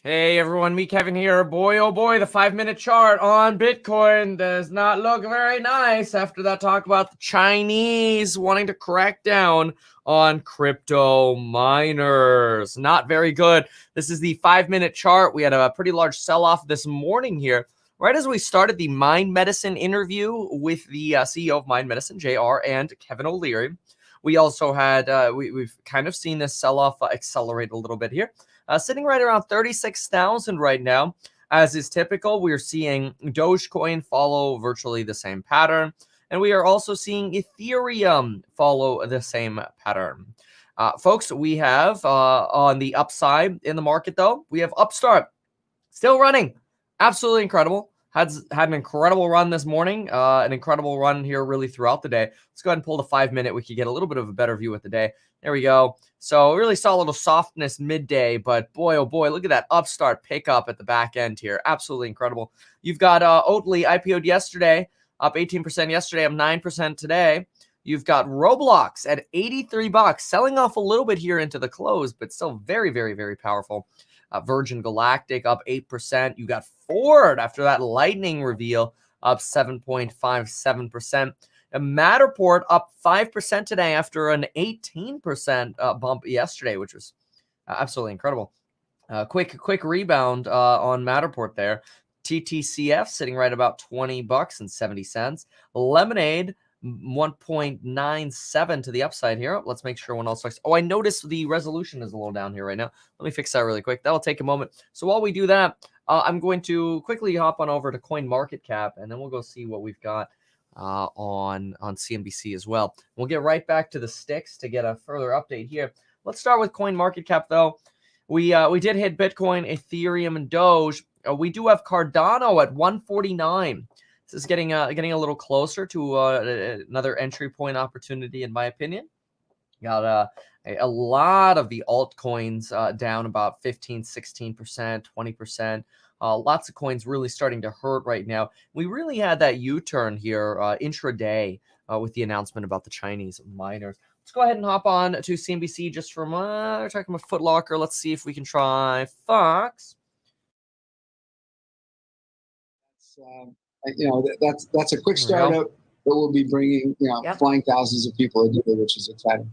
Hey everyone, me Kevin here. Boy, oh boy, the 5-minute chart on Bitcoin does not look very nice after that talk about the Chinese wanting to crack down on crypto miners. Not very good. This is the 5-minute chart. We had a pretty large sell-off this morning here, right as we started the Mind Medicine interview with the CEO of Mind Medicine, JR, and Kevin O'Leary. We also had, we've kind of seen this sell-off accelerate a little bit here. Sitting right around 36,000 right now. As is typical, we're seeing Dogecoin follow virtually the same pattern. And we are also seeing Ethereum follow the same pattern. Folks, we have on the upside in the market, though, we have Upstart still running. Absolutely incredible. Had an incredible run this morning, an incredible run here really throughout the day. Let's go ahead and pull the 5-minute. We could get a little bit of a better view of the day. There we go. So really saw a little softness midday, but boy, oh boy, look at that Upstart pickup at the back end here. Absolutely incredible. You've got Oatly IPO'd yesterday, up 18% yesterday, up 9% today. You've got Roblox at $83, selling off a little bit here into the close, but still very, very, very powerful. Virgin Galactic up 8%. You got Ford after that lightning reveal up 7.57%. Matterport up 5% today after an 18% bump yesterday, which was absolutely incredible. Quick rebound on Matterport there. TTCF sitting right about $20.70. Lemonade 1.97 to the upside here. Let's make sure one else looks. Oh, I noticed the resolution is a little down here right now. Let me fix that really quick. That'll take a moment. So while we do that, I'm going to quickly hop on over to CoinMarketCap, and then we'll go see what we've got on CNBC as well. We'll get right back to the sticks to get a further update here. Let's start with CoinMarketCap though. We did hit Bitcoin, Ethereum, and Doge. We do have Cardano at 149. This is getting a little closer to another entry point opportunity, in my opinion. Got a lot of the altcoins down about 15, 16%, 20%. Lots of coins really starting to hurt right now. We really had that U-turn here intraday with the announcement about the Chinese miners. Let's go ahead and hop on to CNBC just for we're talking about Foot Locker. Let's see if we can try Fox. That's a quick startup that will be bringing flying thousands of people a day, which is exciting.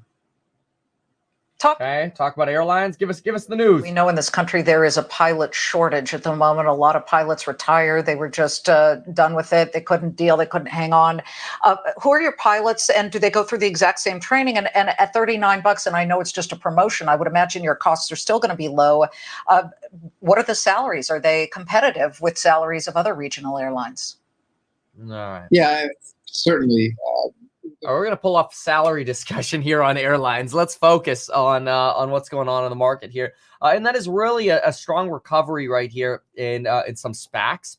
Talk about airlines. Give us the news. We know in this country there is a pilot shortage at the moment. A lot of pilots retire. They were just done with it. They couldn't deal. They couldn't hang on. Who are your pilots, and do they go through the exact same training? And at $39, and I know it's just a promotion, I would imagine your costs are still going to be low. What are the salaries? Are they competitive with salaries of other regional airlines? All right. Yeah, certainly. We're going to pull off salary discussion here on airlines. Let's focus on what's going on in the market here. And that is really a strong recovery right here in some SPACs.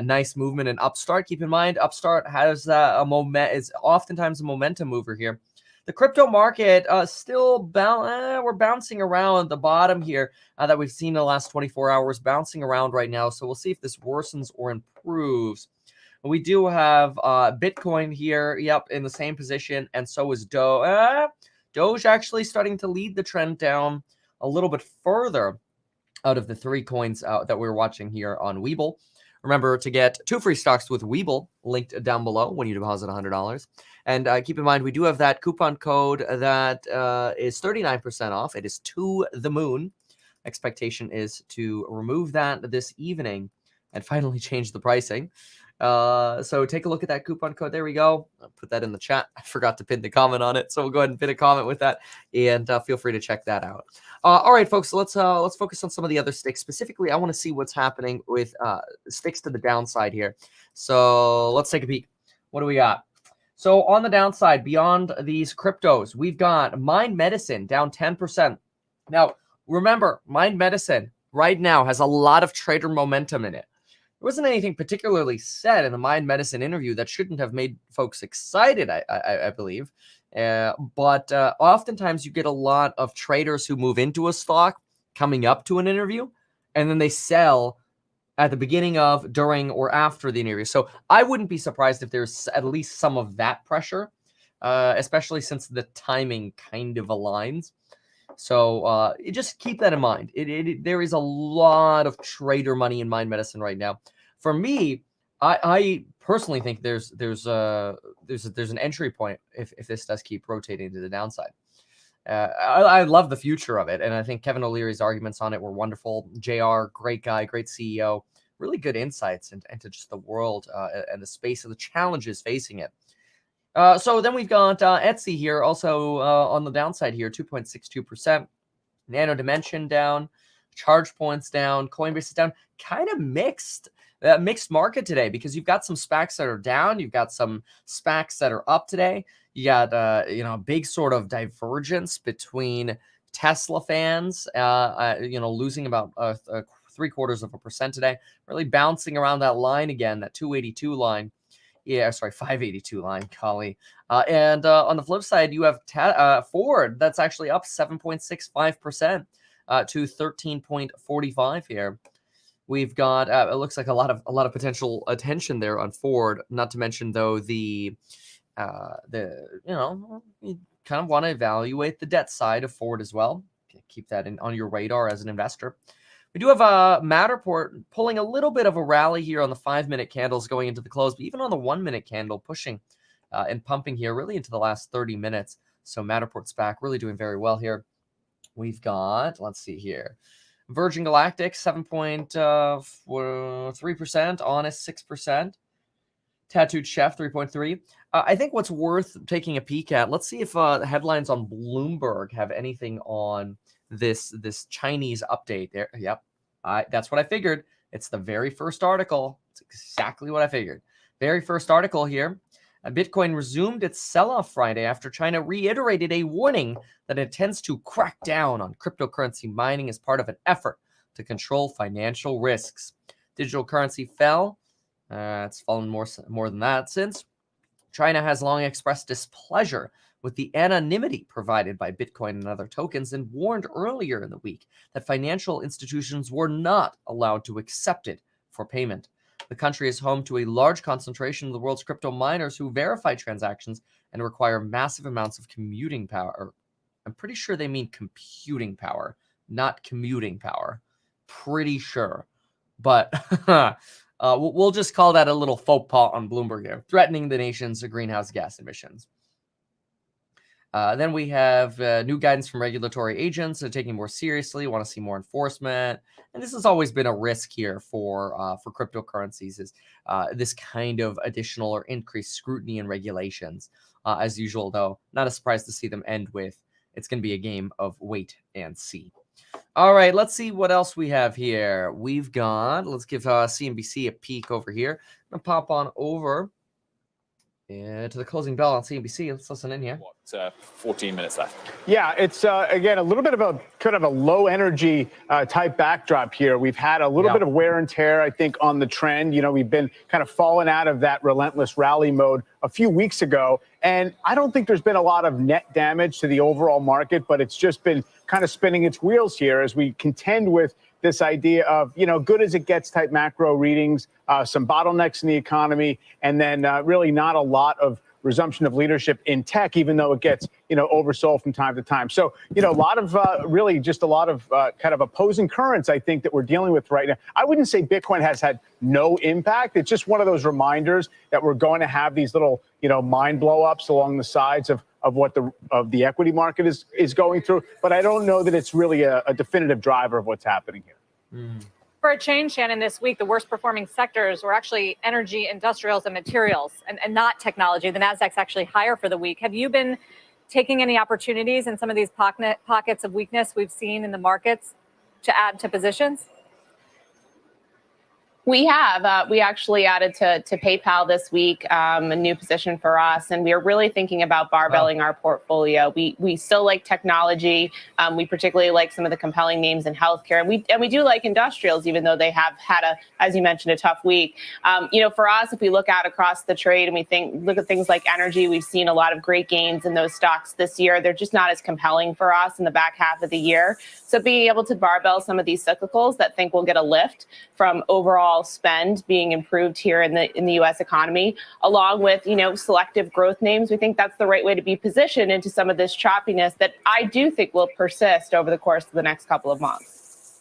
Nice movement in Upstart. Keep in mind, Upstart has is oftentimes a momentum mover here. The crypto market still we're bouncing around the bottom here that we've seen in the last 24 hours, bouncing around right now. So we'll see if this worsens or improves. We do have Bitcoin here, in the same position, and so is Doge. Doge actually starting to lead the trend down a little bit further out of the three coins that we're watching here on Webull. Remember to get 2 free stocks with Webull linked down below when you deposit $100. And keep in mind, we do have that coupon code that is 39% off. It is to the moon. Expectation is to remove that this evening and finally change the pricing. So take a look at that coupon code. There we go. I'll put that in the chat. I forgot to pin the comment on it, so we'll go ahead and pin a comment with that, and feel free to check that out. All right, folks. Let's focus on some of the other sticks. Specifically, I want to see what's happening with sticks to the downside here. So let's take a peek. What do we got? So on the downside, beyond these cryptos, we've got Mind Medicine down 10%. Now, remember, Mind Medicine right now has a lot of trader momentum in it. There wasn't anything particularly said in the Mind Medicine interview that shouldn't have made folks excited, I believe. But oftentimes you get a lot of traders who move into a stock coming up to an interview, and then they sell at the beginning of, during, or after the interview. So I wouldn't be surprised if there's at least some of that pressure, especially since the timing kind of aligns. So just keep that in mind. There is a lot of trader money in mind medicine right now. For me, I personally think there's an entry point if this does keep rotating to the downside. I love the future of it, and I think Kevin O'Leary's arguments on it were wonderful. JR, great guy, great CEO, really good insights into just the world and the space of the challenges facing it. So then we've got Etsy here, also on the downside here, 2.62%. Nano Dimension down, Charge Points down, Coinbase is down. Kind of mixed market today, because you've got some SPACs that are down, you've got some SPACs that are up today. You got a big sort of divergence between Tesla fans, losing about 0.75% today, really bouncing around that line again, that 282 line. Yeah, sorry, 582 line, Collie. And on the flip side, you have Ford that's actually up 7.65% to 13.45 here. We've got it looks like a lot of potential attention there on Ford. Not to mention though you kind of want to evaluate the debt side of Ford as well. Keep that on your radar as an investor. We do have Matterport pulling a little bit of a rally here on the 5-minute candles going into the close, but even on the 1-minute candle pushing and pumping here really into the last 30 minutes. So Matterport's back, really doing very well here. We've got, let's see here, Virgin Galactic 7.3%, Honest 6%, Tattooed Chef 3.3%. I think what's worth taking a peek at, let's see if the headlines on Bloomberg have anything on this Chinese update there. Yep, that's what I figured. It's the very first article. It's exactly what I figured. Very first article here. Bitcoin resumed its sell-off Friday after China reiterated a warning that it intends to crack down on cryptocurrency mining as part of an effort to control financial risks. Digital currency fell. It's fallen more than that since. China has long expressed displeasure with the anonymity provided by Bitcoin and other tokens, and warned earlier in the week that financial institutions were not allowed to accept it for payment. The country is home to a large concentration of the world's crypto miners who verify transactions and require massive amounts of commuting power. I'm pretty sure they mean computing power, not commuting power. Pretty sure. But we'll just call that a little faux pas on Bloomberg there, threatening the nation's greenhouse gas emissions. Then we have new guidance from regulatory agents that are taking more seriously, want to see more enforcement. And this has always been a risk here for cryptocurrencies, is this kind of additional or increased scrutiny and regulations. As usual, though, not a surprise to see them end with, it's going to be a game of wait and see. All right, let's see what else we have here. We've got, let's give CNBC a peek over here. I'm going to pop on over to the closing bell on CNBC. Let's listen in here. 14 minutes left. Yeah, it's again a little bit of a kind of a low energy type backdrop here. We've had a little bit of wear and tear, I think, on the trend. We've been kind of falling out of that relentless rally mode a few weeks ago, and I don't think there's been a lot of net damage to the overall market, but it's just been kind of spinning its wheels here as we contend with this idea of, good as it gets type macro readings, some bottlenecks in the economy, and then really not a lot of resumption of leadership in tech, even though it gets, oversold from time to time. So, a lot of really just a lot of kind of opposing currents, I think, that we're dealing with right now. I wouldn't say Bitcoin has had no impact. It's just one of those reminders that we're going to have these little, mind blow ups along the sides of what the equity market is going through. But I don't know that it's really a definitive driver of what's happening here. For a change, Shannon, this week, the worst performing sectors were actually energy, industrials, and materials, and not technology. The Nasdaq's actually higher for the week. Have you been taking any opportunities in some of these pockets of weakness we've seen in the markets to add to positions? We have. We actually added to PayPal this week, a new position for us, and we are really thinking about barbelling our portfolio. We still like technology. We particularly like some of the compelling names in healthcare, and we do like industrials, even though they have had as you mentioned, a tough week. For us, if we look out across the trade and we look at things like energy, we've seen a lot of great gains in those stocks this year. They're just not as compelling for us in the back half of the year. So being able to barbell some of these cyclicals that think we'll get a lift from overall overall spend being improved here in the U.S. economy, along with, selective growth names. We think that's the right way to be positioned into some of this choppiness that I do think will persist over the course of the next couple of months.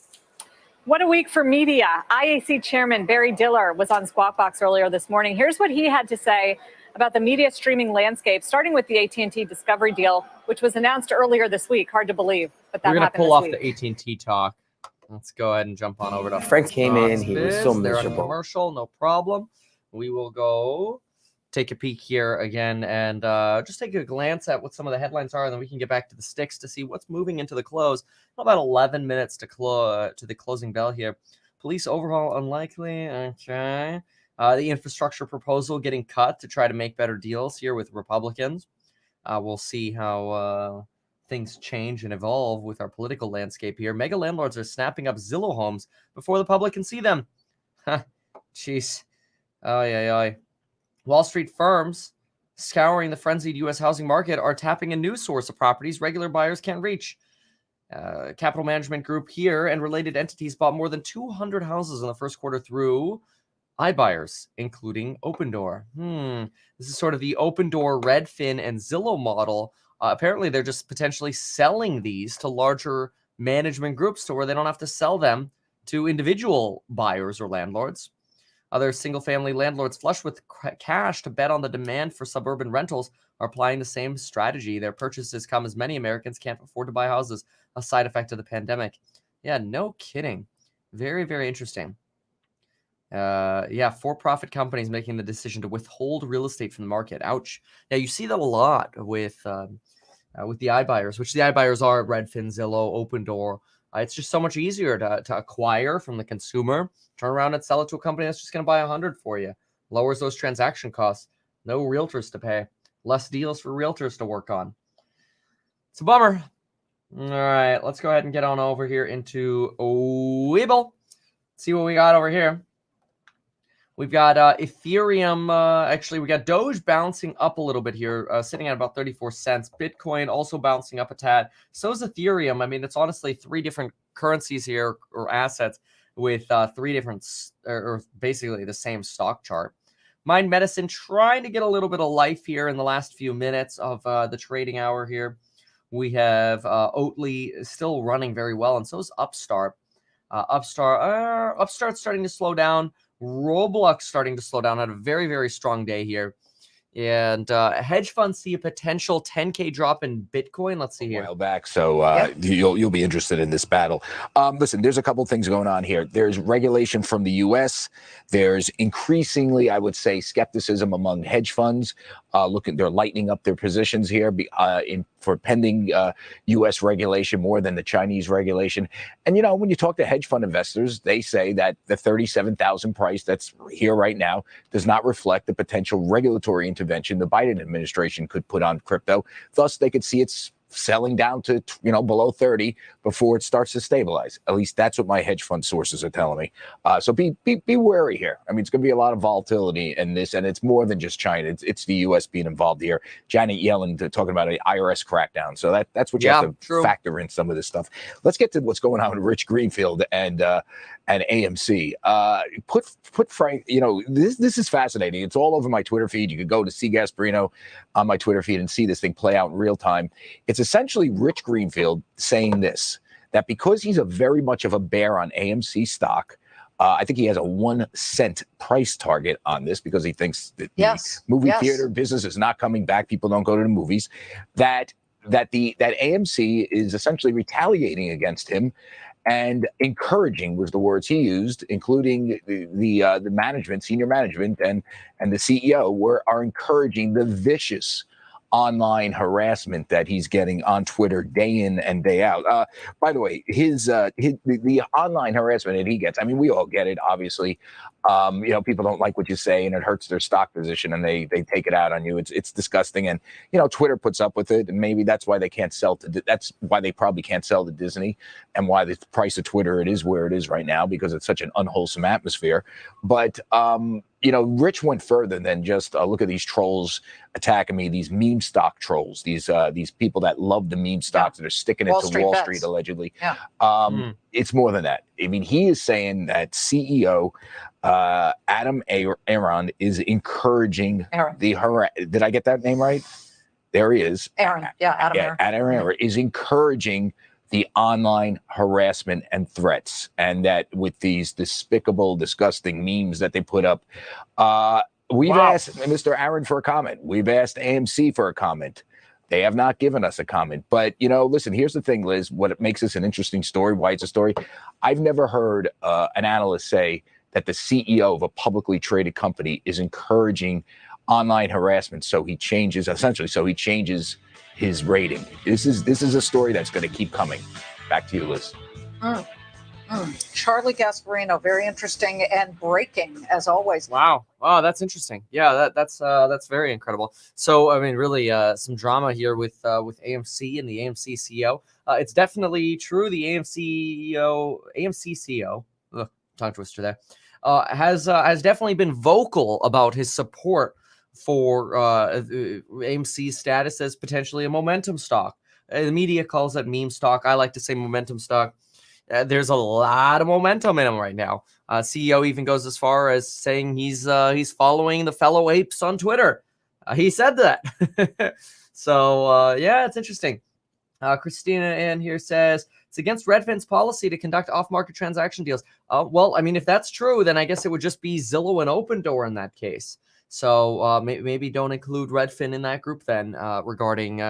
What a week for media. IAC Chairman Barry Diller was on Squawk Box earlier this morning. Here's what he had to say about the media streaming landscape, starting with the AT&T Discovery deal, which was announced earlier this week. Hard to believe, but that We're going to happened pull off this week. the AT&T talk. Let's go ahead and jump on over to Frank came in. He was so They're on miserable. commercial, no problem. We will go take a peek here again and just take a glance at what some of the headlines are, and then we can get back to the sticks to see what's moving into the close. About 11 minutes to the closing bell here. Police overhaul unlikely. Okay. The infrastructure proposal getting cut to try to make better deals here with Republicans. We'll see how things change and evolve with our political landscape here. Mega landlords are snapping up Zillow homes before the public can see them. Jeez. Oh. Wall Street firms scouring the frenzied U.S. housing market are tapping a new source of properties regular buyers can't reach. Capital Management Group here and related entities bought more than 200 houses in the first quarter through iBuyers, including Opendoor. This is sort of the Opendoor, Redfin, and Zillow model. Apparently, they're just potentially selling these to larger management groups to where they don't have to sell them to individual buyers or landlords. Other single-family landlords flush with cash to bet on the demand for suburban rentals are applying the same strategy. Their purchases come as many Americans can't afford to buy houses, a side effect of the pandemic. Yeah, no kidding. Very, very interesting. For-profit companies making the decision to withhold real estate from the market. Ouch. Yeah, you see that a lot with the iBuyers, which the iBuyers are Redfin, Zillow, Opendoor. It's just so much easier to acquire from the consumer, turn around and sell it to a company that's just going to buy 100 for you. Lowers those transaction costs. No realtors to pay. Less deals for realtors to work on. It's a bummer. All right, let's go ahead and get on over here into Webull. See what we got over here. We've got Ethereum. Actually, we got Doge bouncing up a little bit here, sitting at about 34 cents. Bitcoin also bouncing up a tad. So is Ethereum. I mean, it's honestly three different currencies here or assets with three different or basically the same stock chart. Mind Medicine trying to get a little bit of life here in the last few minutes of the trading hour here. We have Oatly still running very well, and so is Upstart. Upstart's starting to slow down. Roblox starting to slow down. Had a very, very strong day here. And hedge funds see a potential 10K drop in Bitcoin. Let's see here. A while back, so you'll be interested in this battle. Listen, there's a couple things going on here. There's regulation from the U.S. There's increasingly, I would say, skepticism among hedge funds. They're lightening up their positions here for pending U.S. regulation more than the Chinese regulation. And when you talk to hedge fund investors, they say that the 37,000 price that's here right now does not reflect the potential regulatory intervention the Biden administration could put on crypto. Thus, they could see it's selling down to below 30 before it starts to stabilize. At least that's what my hedge fund sources are telling me. So be wary here. I mean, it's going to be a lot of volatility in this, and it's more than just China. It's the U.S. being involved here. Janet Yellen talking about an IRS crackdown. So that's what you have to factor in some of this stuff. Let's get to what's going on with Rich Greenfield and AMC. Put Frank. This is fascinating. It's all over my Twitter feed. You could go to C. Gasparino on my Twitter feed and see this thing play out in real time. It's essentially Rich Greenfield saying this, that because he's very much of a bear on AMC stock, I think he has a 1 cent price target on this because he thinks that the movie theater business is not coming back. People don't go to the movies. That AMC is essentially retaliating against him and encouraging, was the words he used, including the management, senior management, and the CEO are encouraging the vicious online harassment that he's getting on Twitter day in and day out. By the way, the online harassment that he gets, I mean, we all get it, obviously. People don't like what you say and it hurts their stock position and they take it out on you. It's disgusting. And, Twitter puts up with it, and maybe that's why they can't sell that's why they probably can't sell to Disney, and why the price of Twitter, it is where it is right now, because it's such an unwholesome atmosphere. But, Rich went further than just look at these trolls attacking me, these meme stock trolls, these people that love the meme stocks that are sticking it to Wall Street allegedly. Yeah. It's more than that. I mean, he is saying that CEO Adam Aaron is encouraging did I get that name right? There he is. Adam Aaron. Adam Aaron is encouraging the online harassment and threats, and that with these despicable, disgusting memes that they put up. We've asked Mr. Aaron for a comment. We've asked AMC for a comment. They have not given us a comment. But, listen, here's the thing, Liz, what makes this an interesting story, why it's a story. I've never heard an analyst say that the CEO of a publicly traded company is encouraging online harassment. So he changes his rating. This is a story that's going to keep coming. Back to you, Liz. Charlie Gasparino, very interesting and breaking as always. Wow, that's interesting. Yeah, that's very incredible. So I mean, really, some drama here with AMC and the AMC CEO. It's definitely true. The AMC CEO, tongue twister there, has definitely been vocal about his support for AMC's status as potentially a momentum stock. The media calls it meme stock. I like to say momentum stock. There's a lot of momentum in him right now. CEO even goes as far as saying he's following the fellow apes on Twitter. He said that. So yeah, it's interesting. Christina Ann here says it's against Redfin's policy to conduct off-market transaction deals. Well, I mean, if that's true, then I guess it would just be Zillow and Open Door in that case. So maybe don't include Redfin in that group then, regarding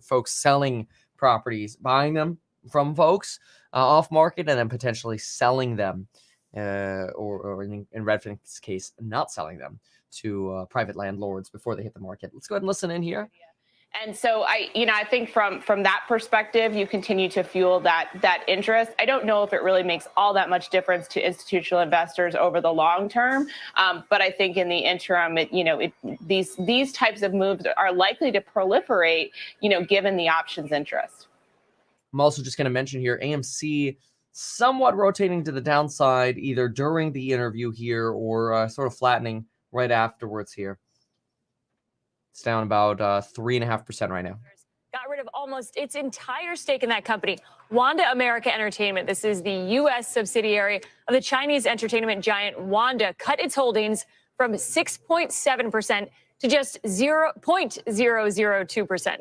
folks selling properties, buying them from folks off market, and then potentially selling them, or in Redfin's case, not selling them to private landlords before they hit the market. Let's go ahead and listen in here. And so I think from that perspective, you continue to fuel that interest. I don't know if it really makes all that much difference to institutional investors over the long term, but I think in the interim, these types of moves are likely to proliferate, given the options interest. I'm also just going to mention here, AMC somewhat rotating to the downside either during the interview here or sort of flattening right afterwards here. It's down about 3.5% right now. Got rid of almost its entire stake in that company. Wanda America Entertainment, this is the U.S. subsidiary of the Chinese entertainment giant Wanda, cut its holdings from 6.7% to just 0.002%.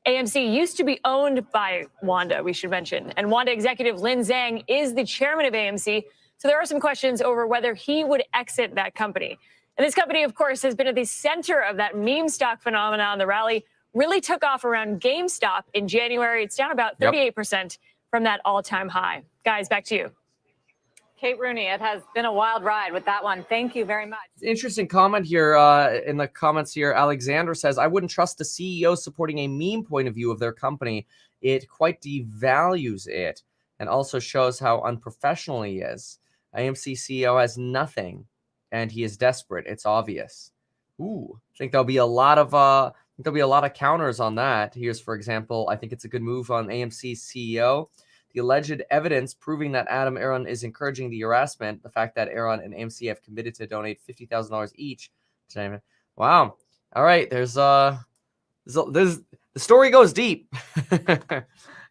AMC used to be owned by Wanda, we should mention, and Wanda executive Lin Zhang is the chairman of AMC, so there are some questions over whether he would exit that company. And this company, of course, has been at the center of that meme stock phenomenon. The rally really took off around GameStop in January. It's down about 38% from that all-time high. Guys, back to you. Kate Rooney, it has been a wild ride with that one. Thank you very much. Interesting comment here in the comments here. Alexander says, I wouldn't trust the CEO supporting a meme point of view of their company. It quite devalues it and also shows how unprofessional he is. AMC CEO has nothing, and he is desperate. It's obvious. Ooh, I think there'll be a lot of counters on that. Here's, for example, I think it's a good move on AMC's CEO. The alleged evidence proving that Adam Aaron is encouraging the harassment, the fact that Aaron and AMC have committed to donate $50,000 each. Wow. All right. There's the story goes deep,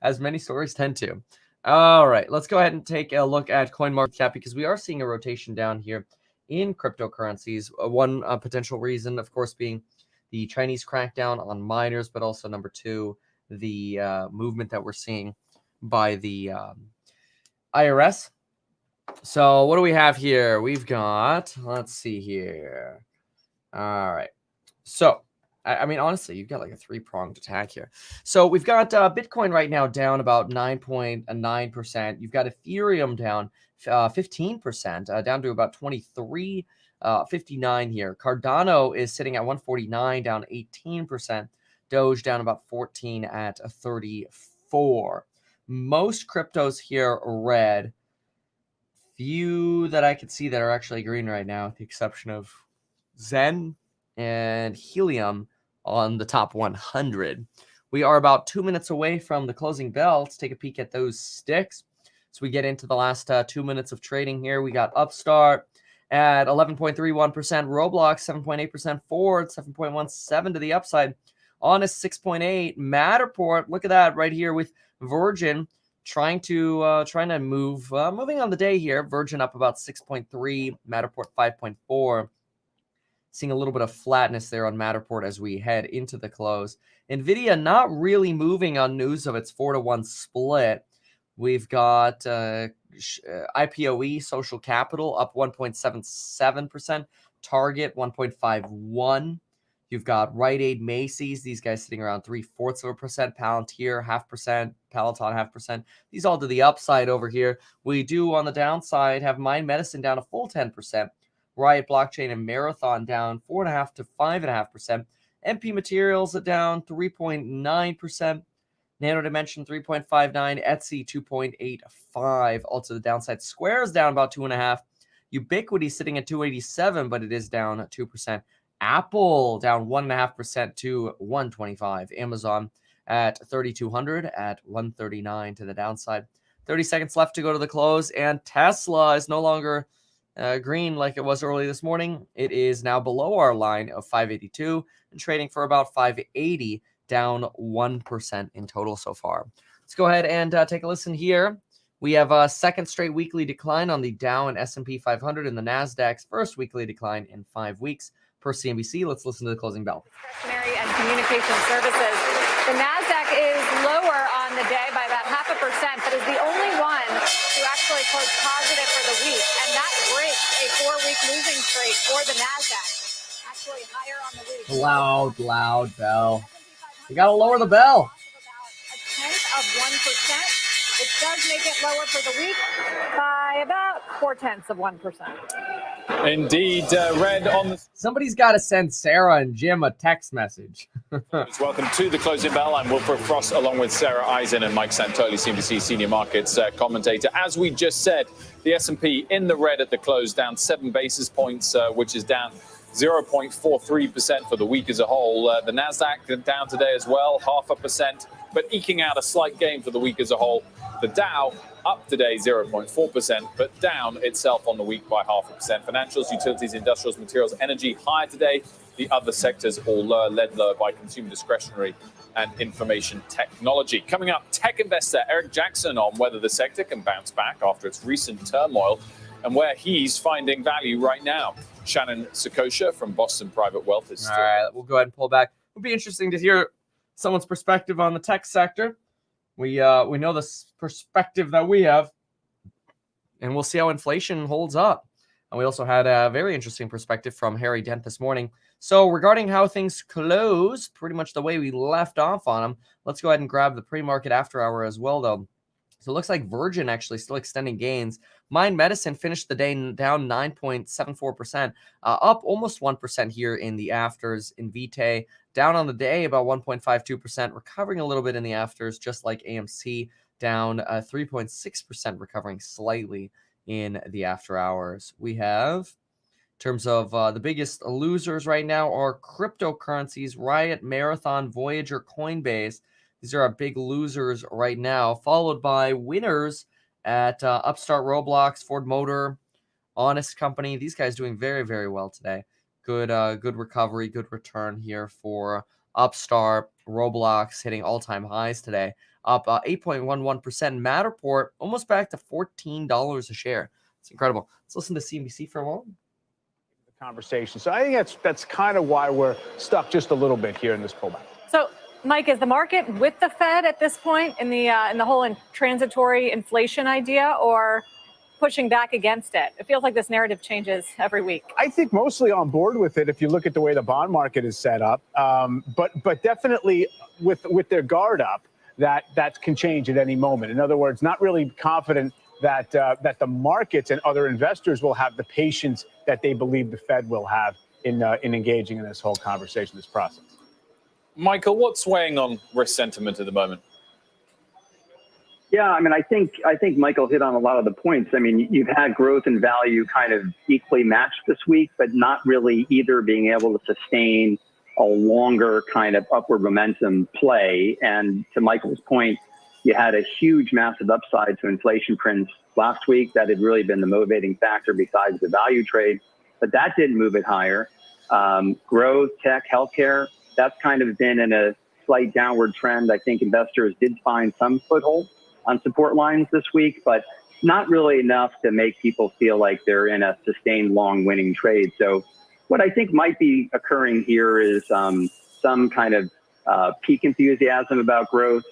as many stories tend to. All right. Let's go ahead and take a look at CoinMarketCap because we are seeing a rotation down here in cryptocurrencies. One potential reason, of course, being the Chinese crackdown on miners, but also number two, the movement that we're seeing by the IRS. So what do we have here? We've got, let's see here. All right. So, I mean, honestly, you've got like a three-pronged attack here. So we've got Bitcoin right now down about 9.9%. You've got Ethereum down 15%, down to about 23.59 here. Cardano is sitting at 149, down 18%. Doge down about 14 at 34. Most cryptos here are red. Few that I could see that are actually green right now, with the exception of Zen and Helium on the top 100. We are about 2 minutes away from the closing bell. Let's take a peek at those sticks. So we get into the last 2 minutes of trading here. We got Upstart at 11.31%. Roblox, 7.8%. Ford, 7.17 to the upside. Honest, 6.8. Matterport, look at that right here with Virgin trying to move, moving on the day here. Virgin up about 6.3. Matterport, 5.4. Seeing a little bit of flatness there on Matterport as we head into the close. NVIDIA not really moving on news of its 4-to-1 split. We've got IPOE, Social Capital, up 1.77%. Target, 1.51%. You've got Rite Aid, Macy's. These guys sitting around 0.75%. Palantir, 0.5%. Peloton, 0.5%. These all to the upside over here. We do, on the downside, have Mind Medicine down a full 10%. Riot Blockchain and Marathon down 4.5% to 5.5%. MP Materials down 3.9%. Nano Dimension 3.59%. Etsy 2.85%. Also the downside. Square is down about 2.5%. Ubiquity sitting at 287, but it is down 2%. Apple down 1.5% to 125. Amazon at 3,200 at 139 to the downside. 30 seconds left to go to the close, and Tesla is no longer green like it was early this morning. It is now below our line of 582 and trading for about 580, down 1% in total so far. Let's go ahead and take a listen here. We have a second straight weekly decline on the Dow and S&P 500 and the Nasdaq's first weekly decline in 5 weeks per CNBC. Let's listen to the closing bell. Discretionary and communication services. The Nasdaq is lower on the day by about 0.5%, but is the only one to actually close positive for the week, and that breaks a 4-week losing streak for the Nasdaq. Actually higher on the week. Loud bell. You gotta lower the bell. About 0.1%, which does make it lower for the week by about 0.4%. Indeed, Red on the... Somebody's got to send Sarah and Jim a text message. Welcome to the closing bell. I'm Wilfred Frost along with Sarah Eisen and Mike Santoli, CNBC Senior Markets commentator. As we just said, the S&P in the red at the close, down 7 basis points, which is down 0.43% for the week as a whole. The Nasdaq down today as well, 0.5%, but eking out a slight gain for the week as a whole. The Dow up today 0.4%, but down itself on the week by 0.5%. Financials, utilities, industrials, materials, energy higher today. The other sectors all lower, led lower by consumer discretionary and information technology. Coming up, tech investor Eric Jackson on whether the sector can bounce back after its recent turmoil and where he's finding value right now. Shannon Sakosha from Boston Private Wealth is still... All right, we'll go ahead and pull back. It'll be interesting to hear someone's perspective on the tech sector. We know the perspective that we have, and we'll see how inflation holds up. And we also had a very interesting perspective from Harry Dent this morning. So regarding how things close, pretty much the way we left off on them, let's go ahead and grab the pre-market after hour as well, though. So it looks like Virgin actually still extending gains. Mind Medicine finished the day down 9.74%, up almost 1% here in the afters. Invitae down on the day about 1.52%, recovering a little bit in the afters, just like AMC, down 3.6%, recovering slightly in the after hours. We have, in terms of the biggest losers right now, are cryptocurrencies: Riot, Marathon, Voyager, Coinbase. These are our big losers right now, followed by winners at Upstart, Roblox, Ford Motor, Honest Company. These guys doing very, very well today. Good recovery, good return here for Upstart, Roblox hitting all-time highs today, up 8.11%. Matterport almost back to $14 a share. It's incredible. Let's listen to CNBC for a moment. Conversation. So I think that's kind of why we're stuck just a little bit here in this pullback. So, Mike, is the market with the Fed at this point in the whole transitory inflation idea, or pushing back against it? It feels like this narrative changes every week. I think mostly on board with it if you look at the way the bond market is set up, but definitely with their guard up, that can change at any moment. In other words, not really confident that the markets and other investors will have the patience that they believe the Fed will have in engaging in this whole conversation, this process. Michael, what's weighing on risk sentiment at the moment? Yeah, I mean, I think Michael hit on a lot of the points. I mean, you've had growth and value kind of equally matched this week, but not really either being able to sustain a longer kind of upward momentum play. And to Michael's point, you had a huge, massive upside to inflation prints last week. That had really been the motivating factor besides the value trade, but that didn't move it higher. Growth, tech, healthcare, that's kind of been in a slight downward trend. I think investors did find some foothold on support lines this week, but not really enough to make people feel like they're in a sustained long winning trade. So what I think might be occurring here is some kind of peak enthusiasm about growth.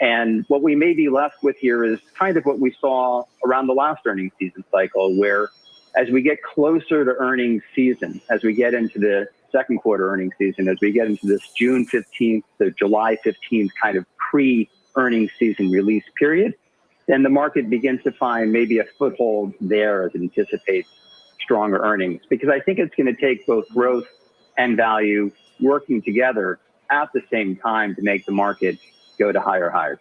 And what we may be left with here is kind of what we saw around the last earnings season cycle, where as we get closer to earnings season, as we get into the second quarter earnings season, as we get into this June 15th to July 15th kind of pre-earnings season release period, then the market begins to find maybe a foothold there as it anticipates stronger earnings. Because I think it's going to take both growth and value working together at the same time to make the market go to higher highs.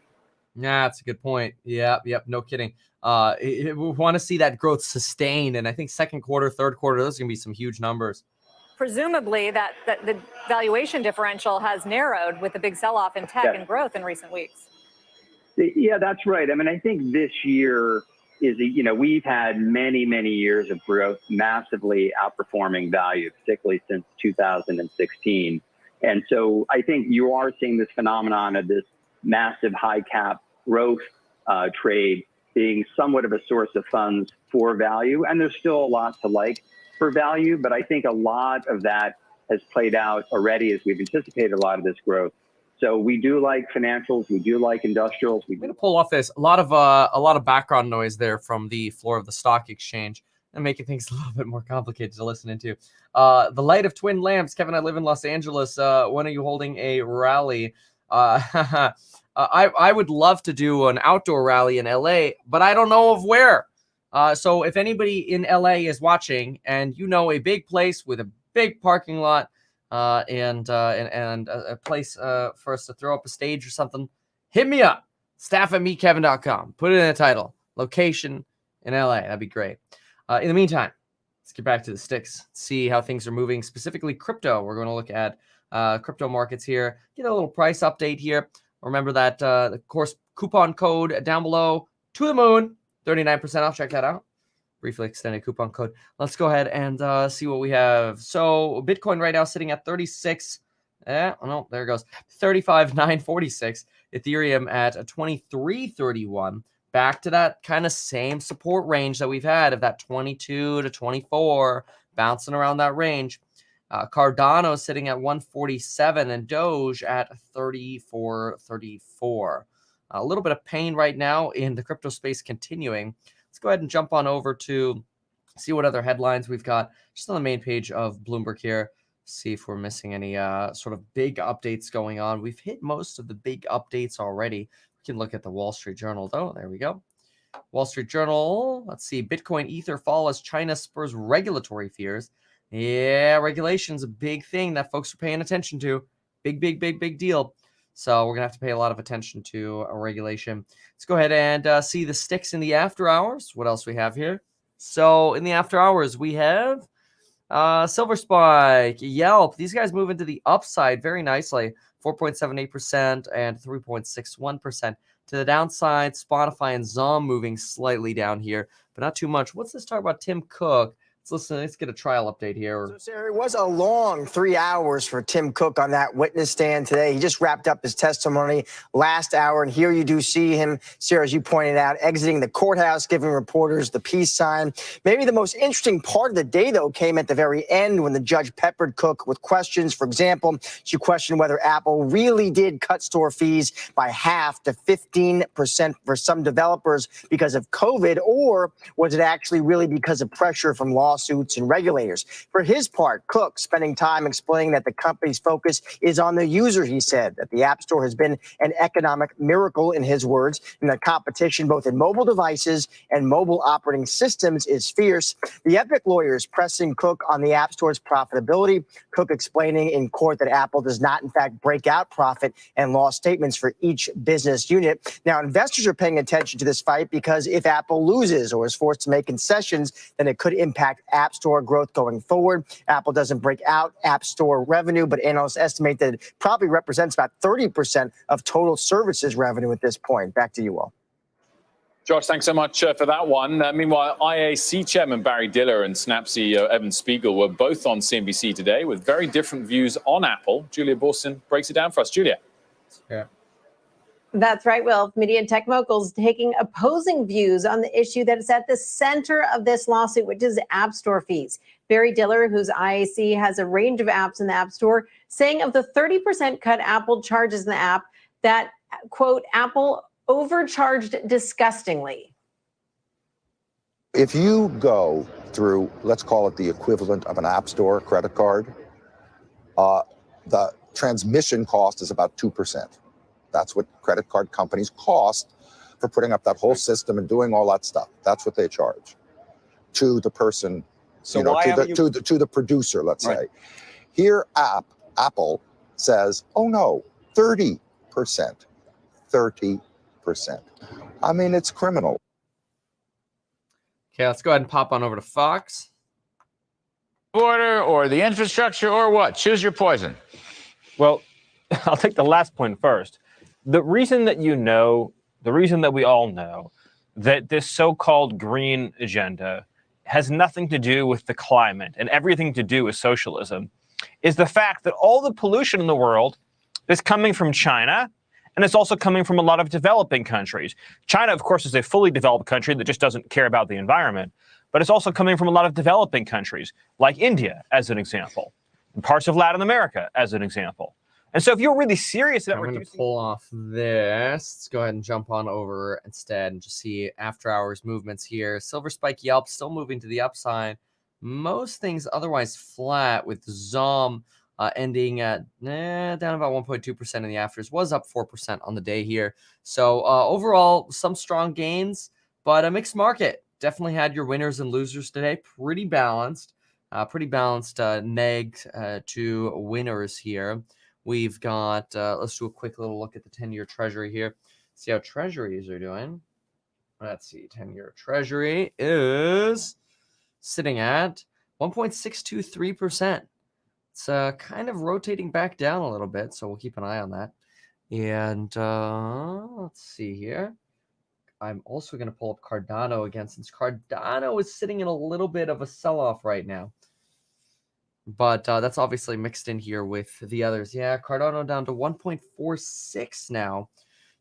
Yeah, that's a good point. Yep, no kidding. We want to see that growth sustained, and I think second quarter, third quarter, those are going to be some huge numbers. Presumably that the valuation differential has narrowed with the big sell-off in tech and growth in recent weeks. Yeah, that's right. I mean, I think this year is, we've had many, many years of growth massively outperforming value, particularly since 2016. And so I think you are seeing this phenomenon of this massive high cap growth trade being somewhat of a source of funds for value. And there's still a lot to like for value, but I think a lot of that has played out already as we've anticipated a lot of this growth. So we do like financials, we do like industrials. I'm going to pull off this. A lot of background noise there from the floor of the stock exchange and making things a little bit more complicated to listen into. The light of twin lamps. Kevin, I live in Los Angeles. When are you holding a rally? I would love to do an outdoor rally in LA, but I don't know of where. So if anybody in LA is watching and you know a big place with a big parking lot and a place for us to throw up a stage or something, hit me up. staff@meetkevin.com. Put it in the title. Location in LA. That'd be great. In the meantime, let's get back to the sticks. See how things are moving. Specifically, crypto. We're going to look at crypto markets here. Get a little price update here. Remember that, of course, coupon code down below to the moon. 39% off. Check that out. Briefly extended coupon code. Let's go ahead and see what we have. So Bitcoin right now sitting at 36. Oh no, there it goes. 35,946. Ethereum at 2331. Back to that kind of same support range that we've had of that 22 to 24, bouncing around that range. Cardano sitting at 147 and Doge at 34.34. A little bit of pain right now in the crypto space continuing. Let's go ahead and jump on over to see what other headlines we've got just on the main page of Bloomberg here. See if we're missing any sort of big updates going on. We've hit most of the big updates already. We can look at the Wall Street Journal, though. There we go. Wall Street Journal. Let's see. Bitcoin Ether fall as China spurs regulatory fears. Yeah, regulation's a big thing that folks are paying attention to. Big deal. So we're going to have to pay a lot of attention to a regulation. Let's go ahead and see the sticks in the after hours. What else we have here? So in the after hours, we have Silver Spike, Yelp. These guys move into the upside very nicely. 4.78% and 3.61%. To the downside, Spotify and Zoom moving slightly down here, but not too much. What's this talk about Tim Cook? Let's get a trial update here. So, Sarah, it was a long 3 hours for Tim Cook on that witness stand today. He just wrapped up his testimony last hour, and here you do see him, Sarah, as you pointed out, exiting the courthouse, giving reporters the peace sign. Maybe the most interesting part of the day, though, came at the very end when the judge peppered Cook with questions. For example, she questioned whether Apple really did cut store fees by half to 15% for some developers because of COVID, or was it actually really because of pressure from lawsuits and regulators? For his part, Cook spending time explaining that the company's focus is on the user. He said that the App Store has been an economic miracle, in his words, and the competition both in mobile devices and mobile operating systems is fierce. The Epic lawyers pressing Cook on the App Store's profitability. Cook explaining in court that Apple does not, in fact, break out profit and loss statements for each business unit. Now, investors are paying attention to this fight because if Apple loses or is forced to make concessions, then it could impact App Store growth going forward. Apple doesn't break out App Store revenue, but analysts estimate that it probably represents about 30% of total services revenue at this point. Back to you all. Josh, thanks so much for that one. Meanwhile, IAC chairman Barry Diller and Snap CEO Evan Spiegel were both on CNBC today with very different views on Apple. Julia Boorstin breaks it down for us. Julia. Yeah. That's right, Will. Media and tech moguls taking opposing views on the issue that is at the center of this lawsuit, which is App Store fees. Barry Diller, whose IAC has a range of apps in the App Store, saying of the 30% cut Apple charges in the app that, quote, Apple overcharged disgustingly. If you go through, let's call it the equivalent of an App Store credit card, the transmission cost is about 2%. That's what credit card companies cost for putting up that whole system and doing all that stuff. That's what they charge to the person, so to the producer, let's say. Here, Apple says, oh no, 30%. 30%. I mean, it's criminal. Okay, let's go ahead and pop on over to Fox. Border or the infrastructure or what? Choose your poison. Well, I'll take the last point first. The reason that the reason that we all know that this so-called green agenda has nothing to do with the climate and everything to do with socialism is the fact that all the pollution in the world is coming from China, and it's also coming from a lot of developing countries. China, of course, is a fully developed country that just doesn't care about the environment, but it's also coming from a lot of developing countries, like India, as an example, and parts of Latin America, as an example. And so if you're really serious about I'm going to pull off this. Let's go ahead and jump on over instead and just see after hours movements here. Silver Spike Yelp still moving to the upside. Most things otherwise flat, with Zom ending at down about 1.2% in the afters. Was up 4% on the day here. So overall, some strong gains, but a mixed market. Definitely had your winners and losers today. Pretty balanced. Neg to winners here. We've got, let's do a quick little look at the 10-year Treasury here. See how Treasuries are doing. Let's see, 10-year Treasury is sitting at 1.623%. It's kind of rotating back down a little bit, so we'll keep an eye on that. And let's see here. I'm also going to pull up Cardano again, since Cardano is sitting in a little bit of a sell-off right now. But that's obviously mixed in here with the others. Yeah, Cardano down to 1.46 now.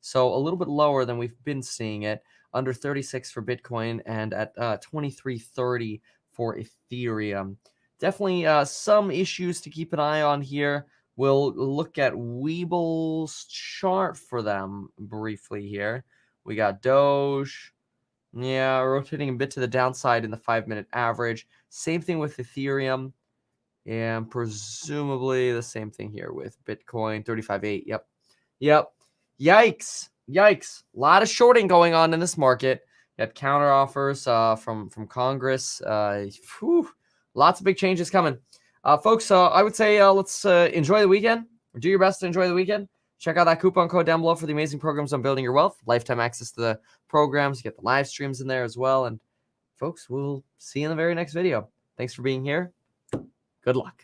So a little bit lower than we've been seeing it. Under 36 for Bitcoin and at 23.30 for Ethereum. Definitely some issues to keep an eye on here. We'll look at Weeble's chart for them briefly here. We got Doge. Yeah, rotating a bit to the downside in the 5-minute average. Same thing with Ethereum. And presumably the same thing here with Bitcoin, 35.8. Yep. Yikes. A lot of shorting going on in this market. You had counter offers from Congress. Lots of big changes coming. Folks, I would say let's enjoy the weekend. Do your best to enjoy the weekend. Check out that coupon code down below for the amazing programs on building your wealth. Lifetime access to the programs. You get the live streams in there as well. And folks, we'll see you in the very next video. Thanks for being here. Good luck.